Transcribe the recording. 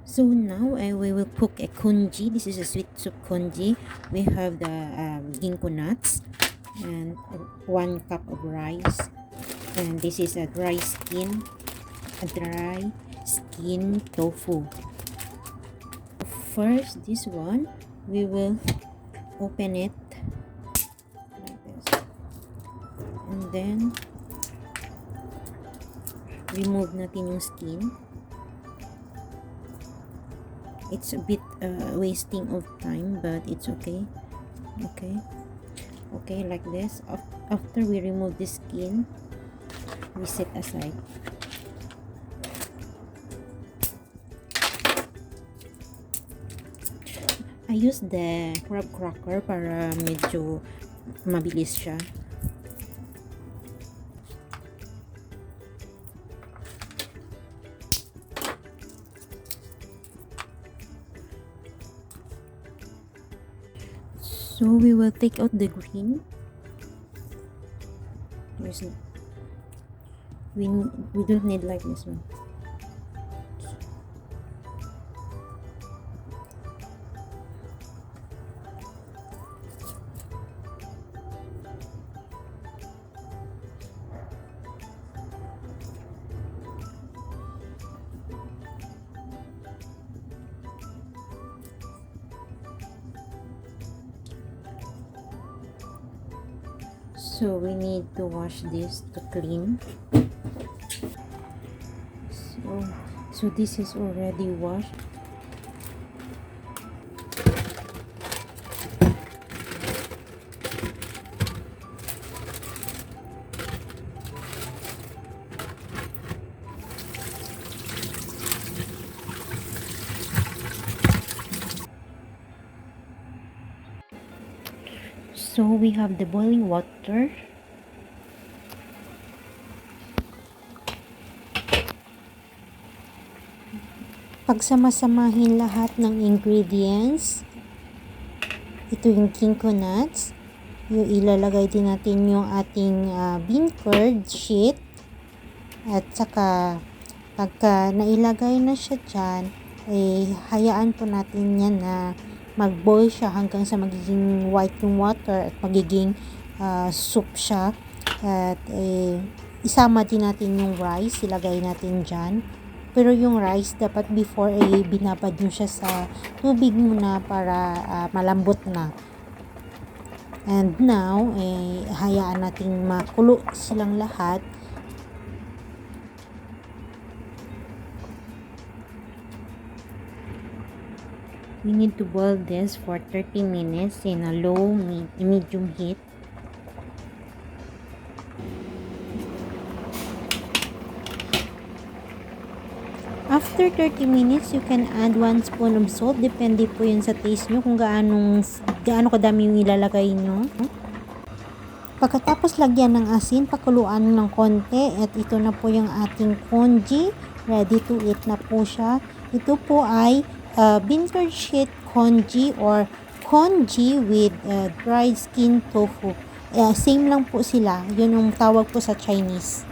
So now we will cook a congee. This is a sweet soup congee. We have the ginkgo nuts and 1 cup of rice, and this is a dry skin tofu. First, this one we will open it like this, and then remove natin yung skin. It's a bit wasting of time, but it's okay. Okay, like this. After we remove the skin, we set aside. I use the crab cracker para medyo mabilis siya. So we will take out the green. We don't need like this one. So we need to wash this to clean. So this is already washed. So we have the boiling water. Pagsama-samahin lahat ng ingredients, ito yung gingko nuts, yung ilalagay din natin yung ating bean curd sheet, at saka pagka nailagay na siya dyan, hayaan po natin yan na mag-boil siya hanggang sa magiging white yung water at magiging soup siya. At isama din natin yung rice, ilagay natin dyan. Pero yung rice, dapat before binabad nyo siya sa tubig muna para malambot na. And now, hayaan natin makulo silang lahat. We need to boil this for 30 minutes in a low medium heat. After 30 minutes, you can add 1 spoon of salt. Depende po yun sa taste nyo kung gaano kadami yung ilalagay nyo. Pagkatapos lagyan ng asin, pakuluan ng konti. At ito na po yung ating congee. Ready to eat na po siya. Ito po ay beancurd sheet congee or congee with dried skin tofu. Same lang po sila. Yun yung tawag po sa Chinese.